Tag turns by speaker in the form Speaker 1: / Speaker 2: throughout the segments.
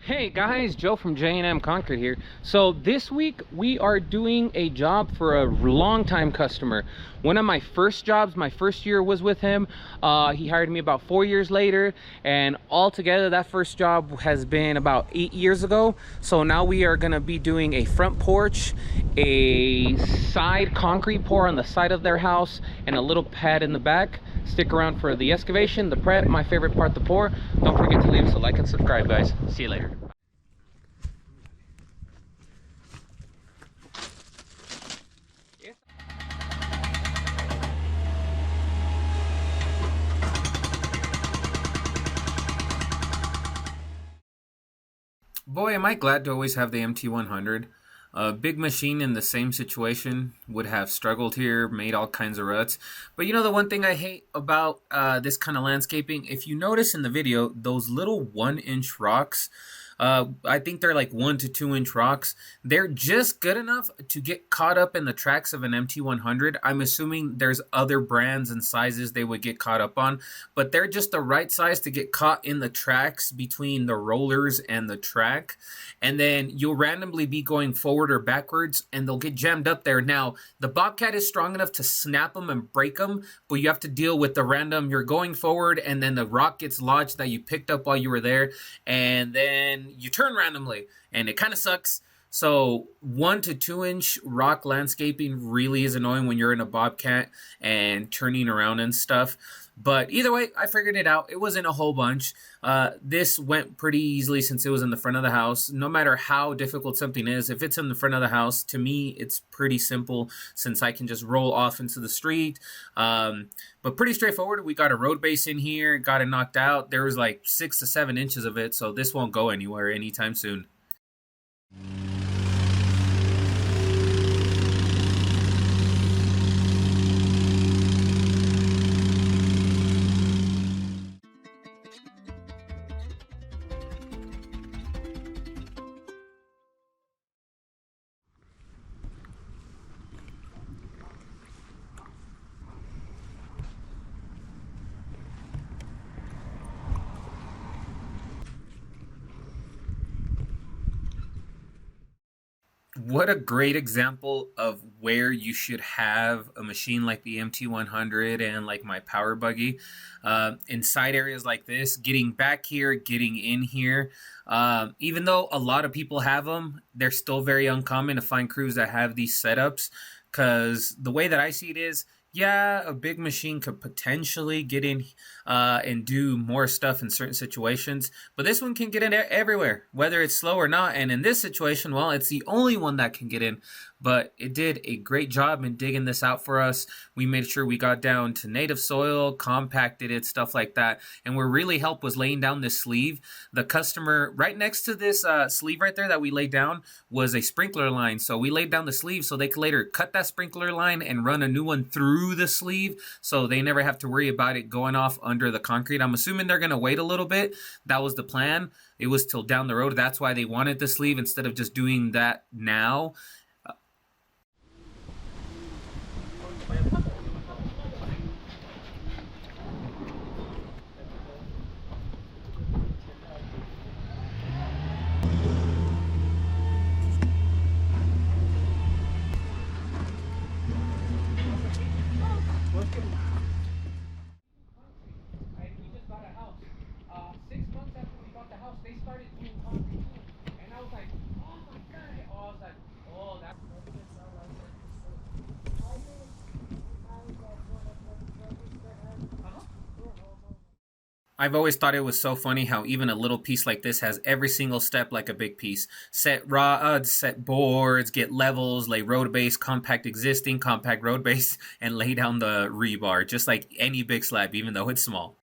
Speaker 1: Hey guys, Joe from J&M Concrete here. So this week we are doing a job for a long-time customer. One of my first jobs, my first year was with him. He hired me about 4 years later, and altogether that first job has been about 8 years ago. So now we are gonna be doing a front porch, a side concrete pour on the side of their house, and a little pad in the back. Stick around for the excavation, the prep, my favorite part, the pour. Don't forget to leave us a like and subscribe, guys. See you later. Boy, am I glad to always have the MT100. A big machine in the same situation would have struggled here, made all kinds of ruts. But you know the one thing I hate about this kind of landscaping? If you notice in the video, those little 1-inch rocks, I think they're like 1 to 2 inch rocks. They're just good enough to get caught up in the tracks of an MT100. I'm assuming there's other brands and sizes they would get caught up on, but they're just the right size to get caught in the tracks between the rollers and the track. And then you'll randomly be going forward or backwards and they'll get jammed up there. Now, the Bobcat is strong enough to snap them and break them, but you have to deal with the random, you're going forward and then the rock gets lodged that you picked up while you were there, and then you turn randomly and it kind of sucks. So 1 to 2 inch rock landscaping really is annoying when you're in a Bobcat and turning around and stuff. But either way, I figured it out. It wasn't a whole bunch. This went pretty easily since it was in the front of the house. No matter how difficult something is, if it's in the front of the house, to me, it's pretty simple since I can just roll off into the street. But pretty straightforward. We got a road base in here, got it knocked out. There was like 6 to 7 inches of it, so this won't go anywhere anytime soon. What a great example of where you should have a machine like the MT100 and like my power buggy. In side areas like this, getting back here, getting in here. Even though a lot of people have them, they're still very uncommon to find crews that have these setups. Because the way that I see it is, yeah, a big machine could potentially get in and do more stuff in certain situations, but this one can get in everywhere, whether it's slow or not. And in this situation, well, it's the only one that can get in, but it did a great job in digging this out for us. We made sure we got down to native soil, compacted it, stuff like that. And where really helped was laying down this sleeve. The customer, right next to this sleeve right there that we laid down, was a sprinkler line. So we laid down the sleeve so they could later cut that sprinkler line and run a new one through the sleeve, so they never have to worry about it going off under the concrete. I'm assuming they're going to wait a little bit. That was the plan. It was till down the road. That's why they wanted the sleeve instead of just doing that now. I've always thought it was so funny how even a little piece like this has every single step like a big piece. Set rods, set boards, get levels, lay road base, compact existing, compact road base, and lay down the rebar, just like any big slab, even though it's small.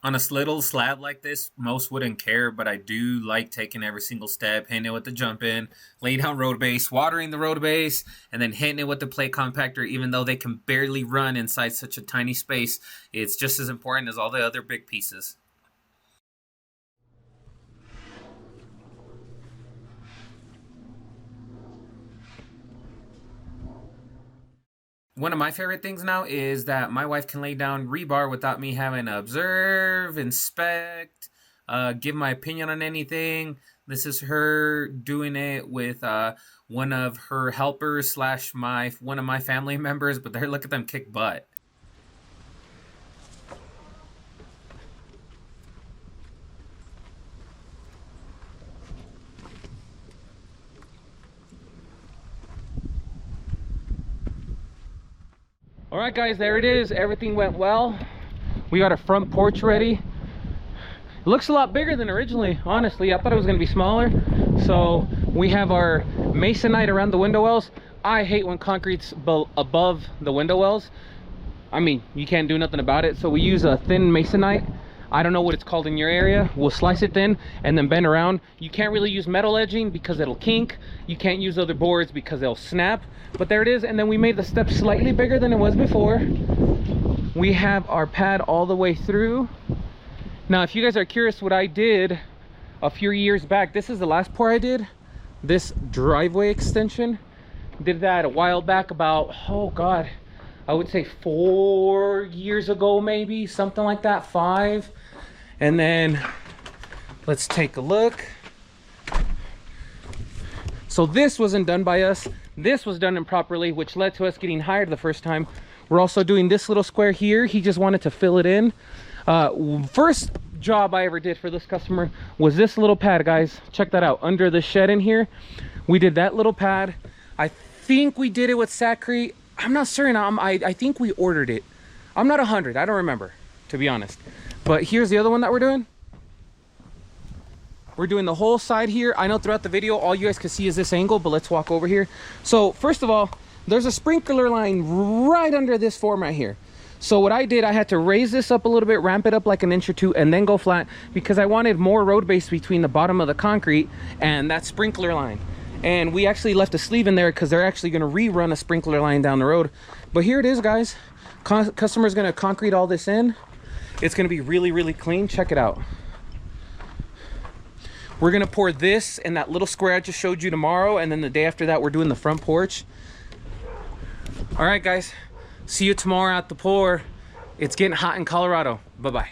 Speaker 1: On a little slab like this, most wouldn't care, but I do like taking every single step, hitting it with the jump in, laying down road base, watering the road base, and then hitting it with the plate compactor. Even though they can barely run inside such a tiny space, it's just as important as all the other big pieces. One of my favorite things now is that my wife can lay down rebar without me having to observe, inspect, give my opinion on anything. This is her doing it with one of her helpers slash one of my family members, but there, look at them kick butt. All right, guys, there it is. Everything went well. We got our front porch ready. It looks a lot bigger than originally, honestly. I thought it was gonna be smaller. So we have our masonite around the window wells. I hate when concrete's above the window wells. I mean, you can't do nothing about it. So we use a thin masonite. I don't know what it's called in your area. We'll slice it thin and then bend around. You can't really use metal edging because it'll kink. You can't use other boards because they'll snap. But there it is. And then we made the steps slightly bigger than it was before. We have our pad all the way through. Now, if you guys are curious what I did a few years back, this is the last pour I did. This driveway extension. Did that a while back, about, oh God, I would say 4 years ago, maybe, something like that, 5. And then let's take a look. So this wasn't done by us. This was done improperly, which led to us getting hired the first time. We're also doing this little square here. He just wanted to fill it in. First job I ever did for this customer was this little pad, guys. Check that out. Under the shed in here, we did that little pad. I think we did it with Sacrete. I'm not certain. I think we ordered it. I'm not 100. I don't remember, to be honest. But here's the other one that we're doing. We're doing the whole side here. I know throughout the video, all you guys can see is this angle, but let's walk over here. So first of all, there's a sprinkler line right under this form right here. So what I did, I had to raise this up a little bit, ramp it up like an inch or two, and then go flat because I wanted more road base between the bottom of the concrete and that sprinkler line. And we actually left a sleeve in there because they're actually going to rerun a sprinkler line down the road. But here it is, guys. Customer's going to concrete all this in. It's going to be really, really clean. Check it out. We're going to pour this in that little square I just showed you tomorrow. And then the day after that, we're doing the front porch. All right, guys. See you tomorrow at the pour. It's getting hot in Colorado. Bye-bye.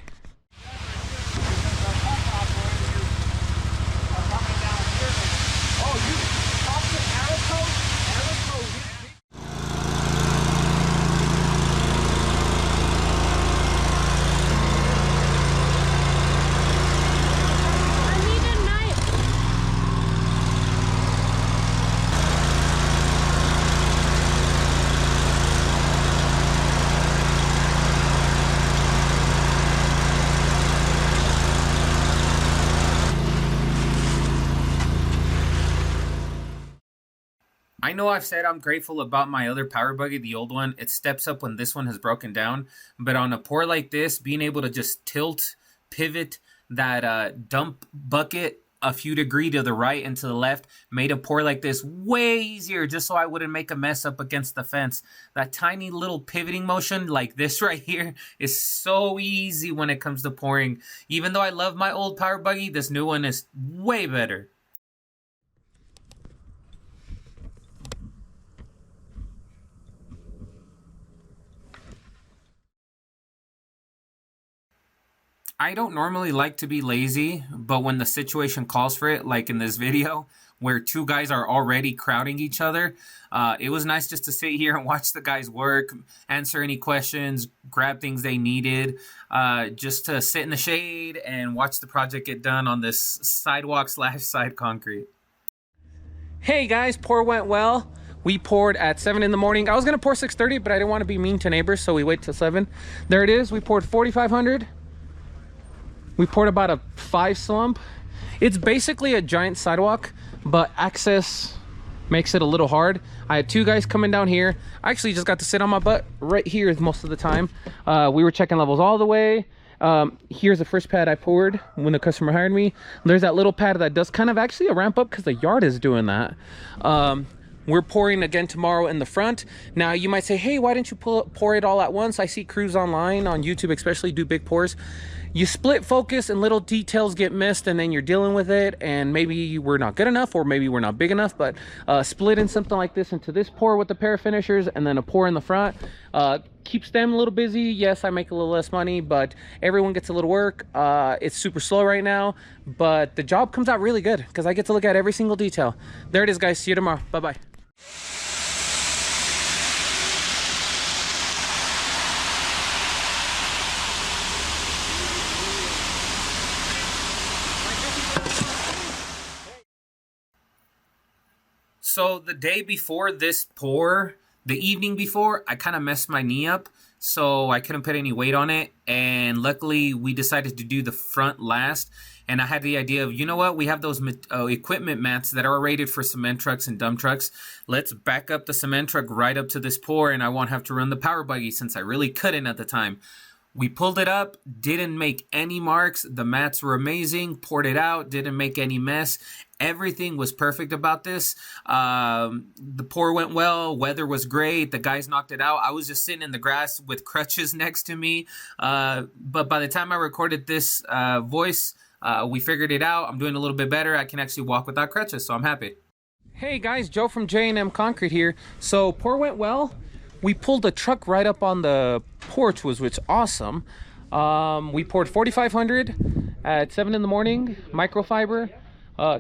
Speaker 1: I know I've said I'm grateful about my other power buggy, the old one. It steps up when this one has broken down. But on a pour like this, being able to just pivot that dump bucket a few degrees to the right and to the left made a pour like this way easier, just so I wouldn't make a mess up against the fence. That tiny little pivoting motion like this right here is so easy when it comes to pouring. Even though I love my old power buggy, this new one is way better. I don't normally like to be lazy, but when the situation calls for it, like in this video, where two guys are already crowding each other, it was nice just to sit here and watch the guys work, answer any questions, grab things they needed, just to sit in the shade and watch the project get done on this sidewalk slash side concrete. Hey guys, pour went well. We poured at 7 in the morning. I was going to pour 6:30, but I didn't want to be mean to neighbors, so we wait till 7. There it is. We poured 4,500. We poured about a 5 slump. It's basically a giant sidewalk, but access makes it a little hard. I had 2 guys coming down here. I actually just got to sit on my butt right here most of the time. We were checking levels all the way.
Speaker 2: Here's the first pad I poured when the customer hired me. There's that little pad that does kind of actually a ramp up because the yard is doing that. We're pouring again tomorrow in the front. Now you might say, hey, why didn't you pour it all at once? I see crews online on YouTube especially do big pours. You split focus and little details get missed, and then you're dealing with it, and maybe we're not good enough or maybe we're not big enough. But splitting something like this into this pour with the pair of finishers and then a pour in the front keeps them a little busy. Yes, I make a little less money, but everyone gets a little work. It's super slow right now, but the job comes out really good because I get to look at every single detail. There it is, guys. See you tomorrow. Bye bye.
Speaker 1: So the day before this pour, the evening before, I kind of messed my knee up, so I couldn't put any weight on it. And luckily, we decided to do the front last. And I had the idea of, you know what, we have those equipment mats that are rated for cement trucks and dump trucks. Let's back up the cement truck right up to this pour, and I won't have to run the power buggy since I really couldn't at the time. We pulled it up, didn't make any marks. The mats were amazing. Poured it out, didn't make any mess. Everything was perfect about this. The pour went well. Weather was great. The guys knocked it out. I was just sitting in the grass with crutches next to me. But by the time I recorded this voice, we figured it out. I'm doing a little bit better. I can actually walk without crutches, so I'm happy.
Speaker 2: Hey guys, Joe from J&M Concrete here. So pour went well. We pulled the truck right up on the porch, which was awesome. We poured 4,500 at 7 in the morning, microfiber.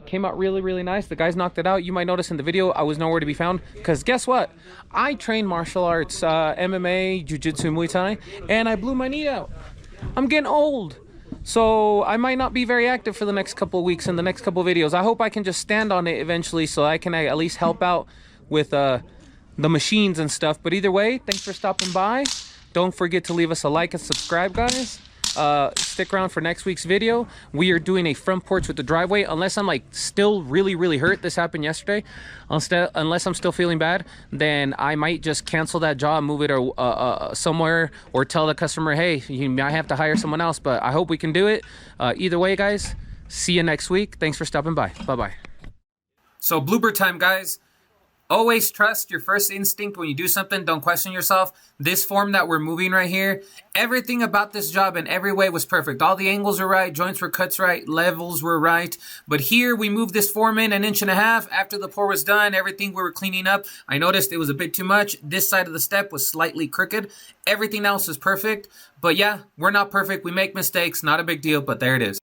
Speaker 2: Came out really, really nice. The guys knocked it out. You might notice in the video I was nowhere to be found because guess what? I train martial arts, MMA, Jiu-Jitsu, Muay Thai, and I blew my knee out. I'm getting old. So I might not be very active for the next couple of weeks in the next couple of videos. I hope I can just stand on it eventually so I can at least help out with the machines and stuff. But either way, thanks for stopping by. Don't forget to leave us a like and subscribe, guys. Stick around for next week's video. We are doing a front porch with the driveway. Unless I'm like still really hurt, this happened yesterday, unless I'm still feeling bad, then I might just cancel that job, move it or somewhere, or tell the customer, hey, you might have to hire someone else. But I hope we can do it. Either way, guys, see you next week. Thanks for stopping by. Bye
Speaker 1: So blooper time, guys. Always trust your first instinct when you do something. Don't question yourself. This form that we're moving right here, everything about this job in every way was perfect. All the angles are right, joints were cuts right, levels were right. But here we moved this form in 1.5 inches. After the pour was done, everything we were cleaning up, I noticed it was a bit too much. This side of the step was slightly crooked. Everything else is perfect. But yeah, we're not perfect. We make mistakes. Not a big deal, but there it is.